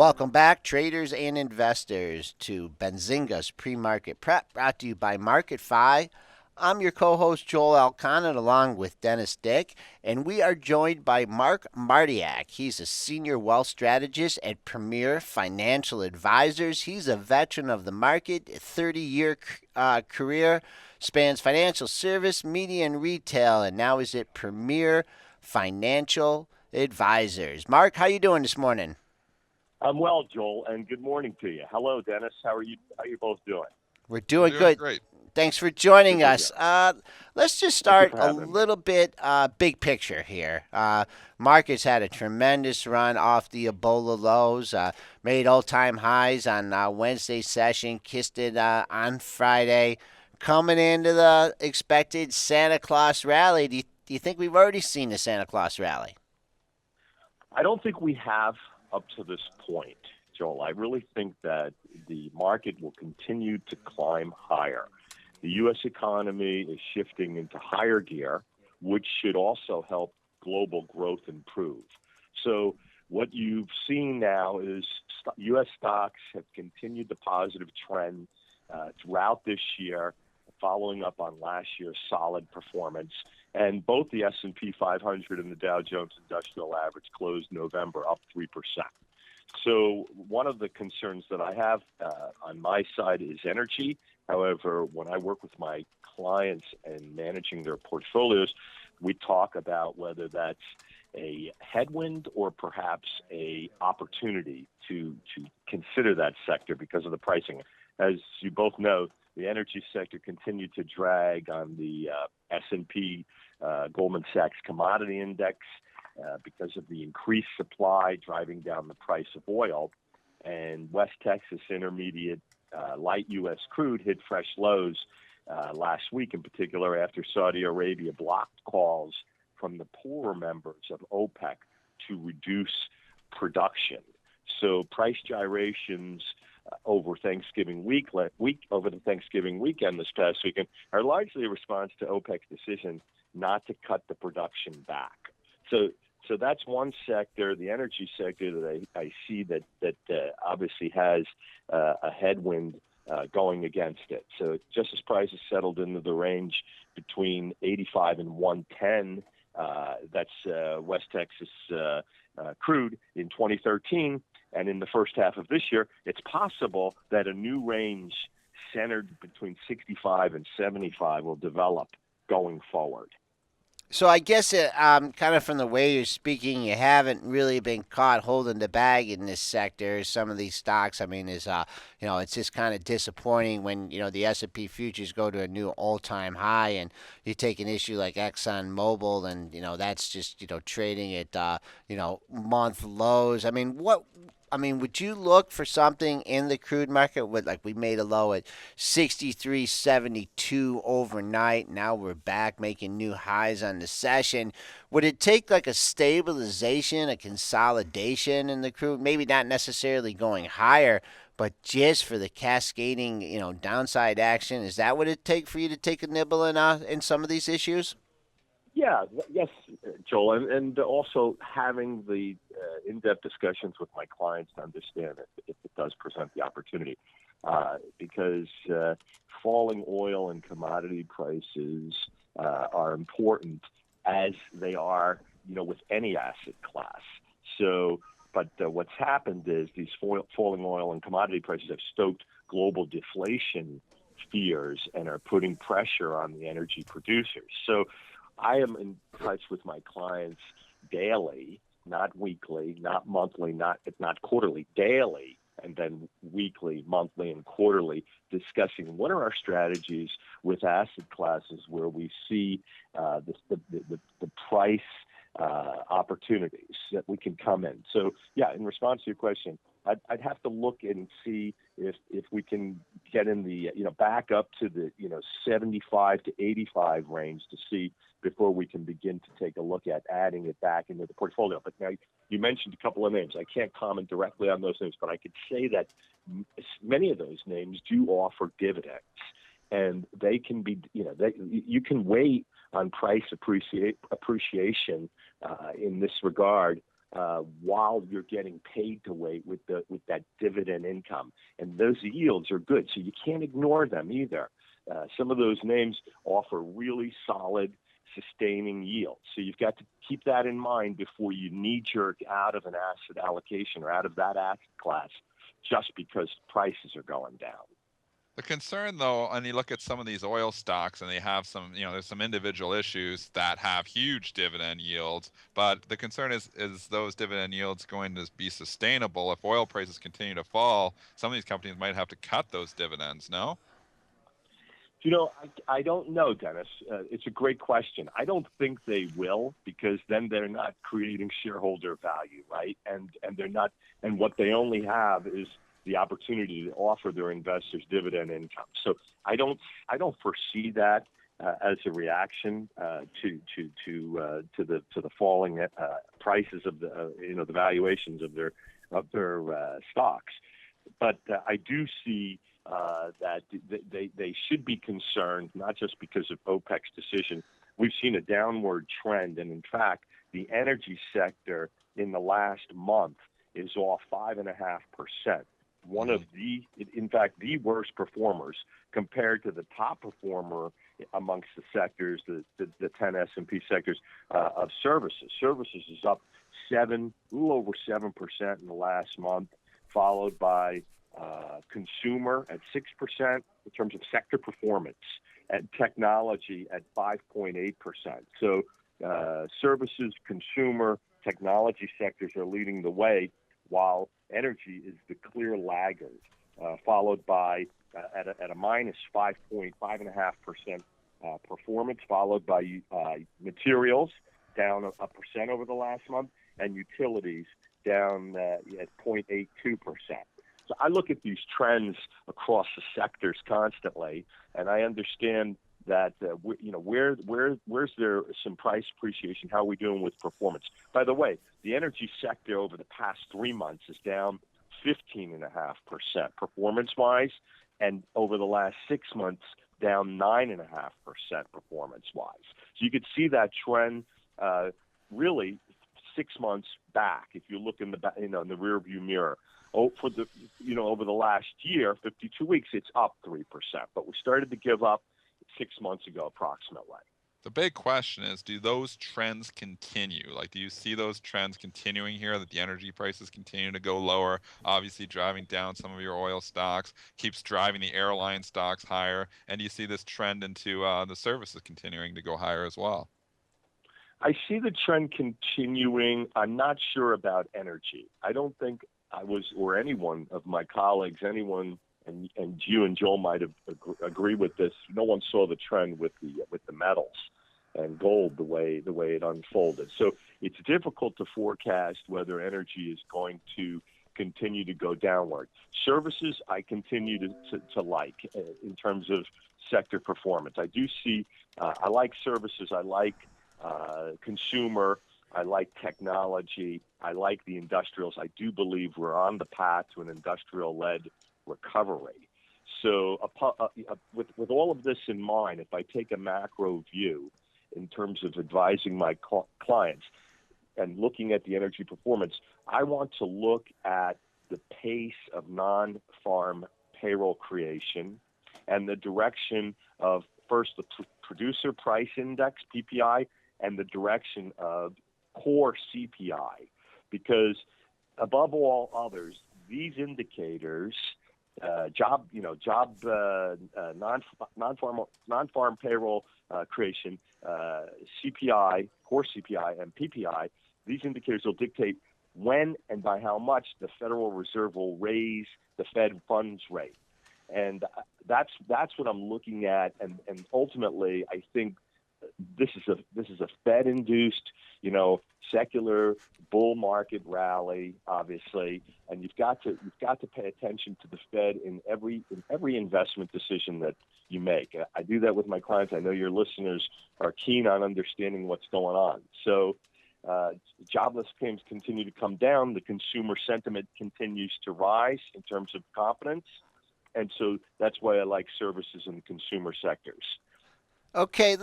Welcome back, traders and investors, to Benzinga's pre-market prep, brought to you by MarketFi. I'm your co-host Joel Alconnett, along with Dennis Dick, and we are joined by Mark Martiak. He's a senior wealth strategist at Premier Financial Advisors. He's a veteran of the market, a 30-year career, spans financial service, media, and retail, and now is at Premier Financial Advisors. Mark, how you doing this morning? I'm well, Joel, and good morning to you. Hello, Dennis. How are you? How are you both doing? We're We're doing doing good. great. Thanks for joining Good to us. hear. Let's just Thank you start for a having me. little bit big picture here. Markets had a tremendous run off the Ebola lows, made all-time highs on Wednesday session, kissed it on Friday. Coming into the expected Santa Claus rally, do you think we've already seen the Santa Claus rally? I don't think we have up to this point, Joel. I really think that the market will continue to climb higher. The U.S. economy is shifting into higher gear, which should also help global growth improve. So what you've seen now is U.S. stocks have continued the positive trend throughout this year, following up on last year's solid performance. And both the S&P 500 and the Dow Jones Industrial Average closed November up 3%. So one of the concerns that I have on my side is energy. However, when I work with my clients and managing their portfolios, we talk about whether that's a headwind or perhaps a opportunity to consider that sector because of the pricing. As you both know, the energy sector continued to drag on the S&P Goldman Sachs Commodity Index because of the increased supply driving down the price of oil. And West Texas Intermediate light U.S. crude hit fresh lows last week, in particular after Saudi Arabia blocked calls from the poorer members of OPEC to reduce production. So price gyrations over Thanksgiving over the Thanksgiving weekend this past weekend are largely a response to OPEC's decision not to cut the production back. So that's one sector, the energy sector, that I see that obviously has a headwind going against it. So just as prices settled into the range between 85 and 110, that's West Texas crude in 2013, and in the first half of this year, it's possible that a new range centered between 65 and 75 will develop going forward. So I guess kind of from the way you're speaking, you haven't really been caught holding the bag in this sector. Some of these stocks, I mean, it's just kind of disappointing when the S&P futures go to a new all-time high, and you take an issue like ExxonMobil, and that's just trading at month lows. Would you look for something in the crude market with, like, we made a low at 63.72 overnight. Now we're back making new highs on the session. Would it take like a stabilization, a consolidation in the crude? Maybe not necessarily going higher, but just for the cascading, downside action. Is that what it take for you to take a nibble in some of these issues? Yeah, yes, Joel, and also having the in-depth discussions with my clients to understand it if it does present the opportunity, because falling oil and commodity prices are important as they are, with any asset class. So, but what's happened is these falling oil and commodity prices have stoked global deflation fears and are putting pressure on the energy producers. So I am in touch with my clients daily, not weekly, not monthly, not quarterly, daily, and then weekly, monthly, and quarterly, discussing what are our strategies with asset classes where we see the price opportunities that we can come in. So, yeah, in response to your question, I'd have to look and see if we can get in the back up to the 75 to 85 range to see before we can begin to take a look at adding it back into the portfolio. But now you mentioned a couple of names. I can't comment directly on those names, but I could say that many of those names do offer dividends, and they can be you can wait on price appreciation in this regard while you're getting paid to wait with that dividend income. And those yields are good, so you can't ignore them either. Some of those names offer really solid, sustaining yields. So you've got to keep that in mind before you knee-jerk out of an asset allocation or out of that asset class just because prices are going down. The concern, though, and you look at some of these oil stocks, and they have some, there's some individual issues that have huge dividend yields. But the concern is those dividend yields going to be sustainable? If oil prices continue to fall, some of these companies might have to cut those dividends. No? I don't know, Dennis. It's a great question. I don't think they will, because then they're not creating shareholder value, right? And they're not. And what they only have is the opportunity to offer their investors dividend income. So I don't foresee that as a reaction to the falling prices of the valuations of their stocks. But I do see that they should be concerned, not just because of OPEC's decision. We've seen a downward trend, and in fact, the energy sector in the last month is off 5.5%. One of in fact, the worst performers compared to the top performer amongst the sectors, the 10 S&P sectors of services. Services is up a little over 7% in the last month, followed by consumer at 6% in terms of sector performance, and technology at 5.8%. So services, consumer, technology sectors are leading the way, while energy is the clear laggard, followed by at a minus 5.5% performance, followed by materials down 1% over the last month, and utilities down at 0.82%. So I look at these trends across the sectors constantly, and I understand that where's there some price appreciation? How are we doing with performance? By the way, the energy sector over the past 3 months is down 15.5% performance-wise, and over the last 6 months down 9.5% performance-wise. So you could see that trend really 6 months back if you look in the in the rearview mirror. For the over the last year, 52 weeks, it's up 3%, but we started to give up 6 months ago, approximately. The big question is, do those trends continue? Like, do you see those trends continuing here, that the energy prices continue to go lower, obviously driving down some of your oil stocks, keeps driving the airline stocks higher, and do you see this trend into the services continuing to go higher as well? I see the trend continuing. I'm not sure about energy. I don't think I was, or any one of my colleagues, anyone, and you and Joel might have agree with this. No one saw the trend with the metals and gold the way it unfolded. So it's difficult to forecast whether energy is going to continue to go downward. Services, I continue to like in terms of sector performance. I do see. I like services. I like consumer. I like technology. I like the industrials. I do believe we're on the path to an industrial-led recovery. So with all of this in mind, if I take a macro view in terms of advising my clients and looking at the energy performance, I want to look at the pace of non-farm payroll creation and the direction of, first, the producer price index, PPI, and the direction of core CPI, because above all others, these indicators, non-farm payroll creation, CPI, core CPI, and PPI, these indicators will dictate when and by how much the Federal Reserve will raise the Fed funds rate, and that's what I'm looking at, and ultimately, I think this is a Fed-induced, secular bull market rally, obviously, and you've got to pay attention to the Fed in every investment decision that you make. I do that with my clients. I know your listeners are keen on understanding what's going on. So, jobless claims continue to come down. The consumer sentiment continues to rise in terms of confidence, and so that's why I like services in the consumer sectors. Okay,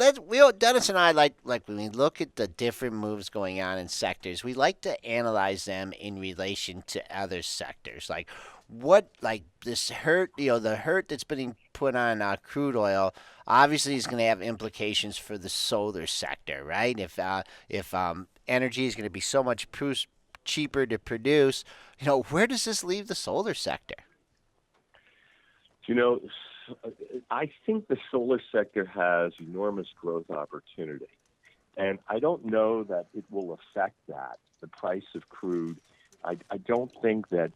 Dennis and I like when we look at the different moves going on in sectors, we like to analyze them in relation to other sectors. Like what like this hurt, the hurt that's being put on crude oil obviously is going to have implications for the solar sector, right? If energy is going to be so much cheaper to produce, where does this leave the solar sector? You know, I think the solar sector has enormous growth opportunity. And I don't know that it will affect that, the price of crude. I don't think that,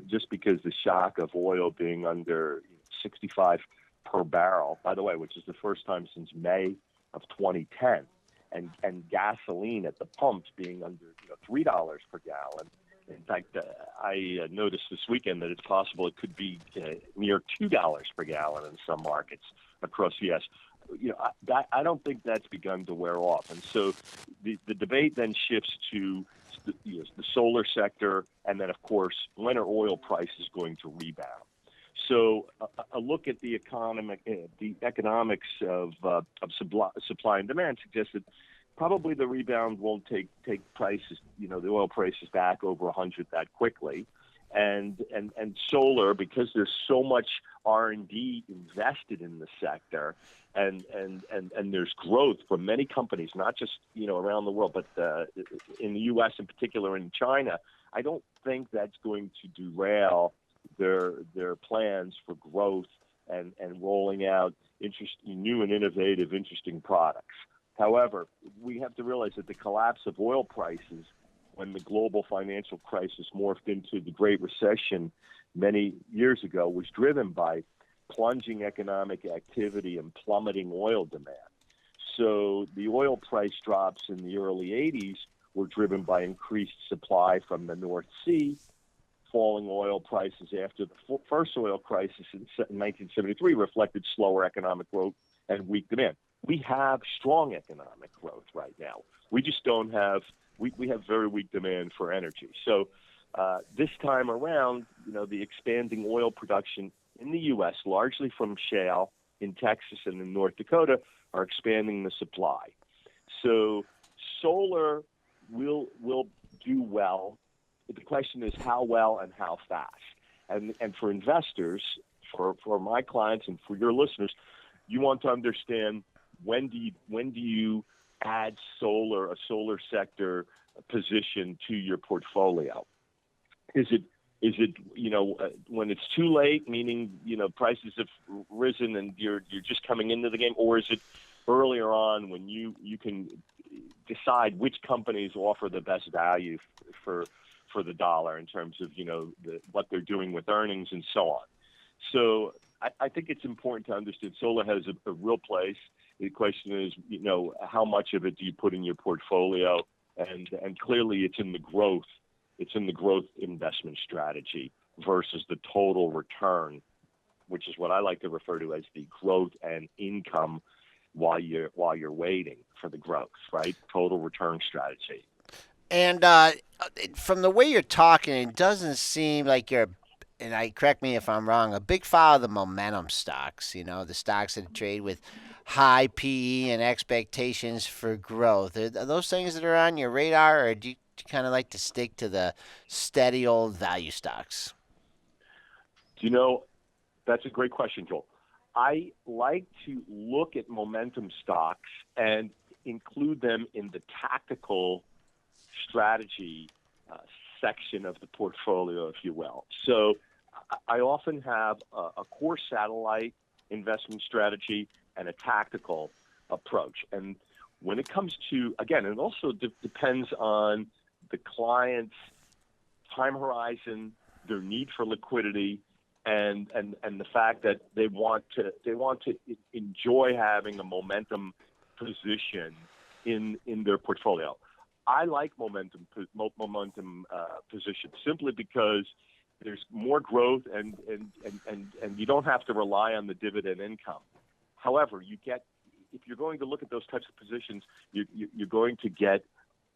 just because the shock of oil being under 65 per barrel, by the way, which is the first time since May of 2010, and gasoline at the pumps being under $3 per gallon. In fact, I noticed this weekend that it's possible it could be near $2 per gallon in some markets across the U.S. I don't think that's begun to wear off, and so the debate then shifts to the solar sector, and then of course when are oil prices going to rebound? So a look at the economics of supply and demand suggests that probably the rebound won't take prices, the oil prices back over 100 that quickly. And solar, because there's so much R&D invested in the sector, and there's growth from many companies, not just around the world, but in the U.S. in particular, in China. I don't think that's going to derail their plans for growth and rolling out new and innovative, interesting products. However, we have to realize that the collapse of oil prices when the global financial crisis morphed into the Great Recession many years ago was driven by plunging economic activity and plummeting oil demand. So the oil price drops in the early 80s were driven by increased supply from the North Sea, falling oil prices after the first oil crisis in 1973 reflected slower economic growth and weak demand. We have strong economic growth right now. We just don't have, we have very weak demand for energy. So this time around, the expanding oil production in the U.S., largely from shale in Texas and in North Dakota, are expanding the supply. So solar will do well. The question is how well and how fast. And for investors, for my clients and for your listeners, you want to understand when do you add a solar sector position to your portfolio? Is it when it's too late, meaning prices have risen and you're just coming into the game, or is it earlier on when you can decide which companies offer the best value for the dollar in terms of what they're doing with earnings and so on? So I think it's important to understand solar has a real place. The question is, how much of it do you put in your portfolio? And clearly, it's in the growth. It's in the growth investment strategy versus the total return, which is what I like to refer to as the growth and income while you're waiting for the growth, right? Total return strategy. And from the way you're talking, it doesn't seem like you're, and I correct me if I'm wrong, a big fan of the momentum stocks. The stocks that trade with high PE and expectations for growth. Are those things that are on your radar, or do you kind of like to stick to the steady old value stocks? That's a great question, Joel. I like to look at momentum stocks and include them in the tactical strategy section of the portfolio, if you will. So I often have a core satellite investment strategy and a tactical approach. And when it comes to, again, it also depends on the client's time horizon, their need for liquidity, and the fact that they want to enjoy having a momentum position in their portfolio. I like momentum positions simply because there's more growth and you don't have to rely on the dividend income. However, if you're going to look at those types of positions, you're going to get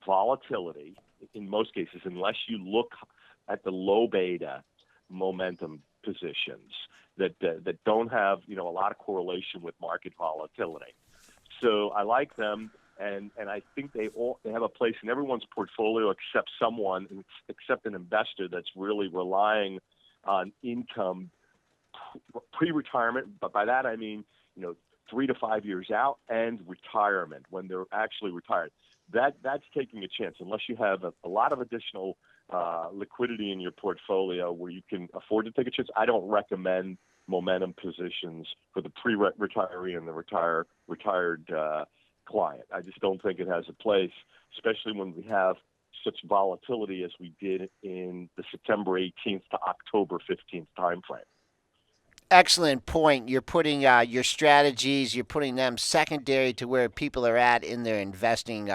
volatility in most cases unless you look at the low beta momentum positions. that don't have a lot of correlation with market volatility. So I like them, and I think they have a place in everyone's portfolio except an investor that's really relying on income pre-retirement. But by that I mean 3 to 5 years out, and retirement when they're actually retired. That's taking a chance unless you have a lot of additional liquidity in your portfolio where you can afford to take a chance. I don't recommend momentum positions for the pre-retiree and the retired client. I just don't think it has a place, especially when we have such volatility as we did in the September 18th to October 15th timeframe. Excellent point. You're putting your strategies, you're putting them secondary to where people are at in their investing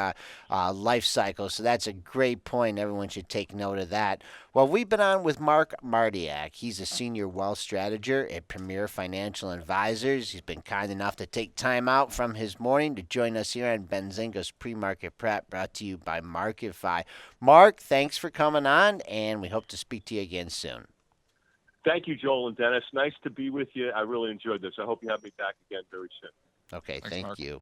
life cycle. So that's a great point. Everyone should take note of that. Well, we've been on with Mark Martiak. He's a senior wealth strateger at Premier Financial Advisors. He's been kind enough to take time out from his morning to join us here on Benzinga's Pre-Market Prep, brought to you by MarketFi. Mark, thanks for coming on, and we hope to speak to you again soon. Thank you, Joel and Dennis. Nice to be with you. I really enjoyed this. I hope you have me back again very soon. Okay, Thanks, thank Mark. you.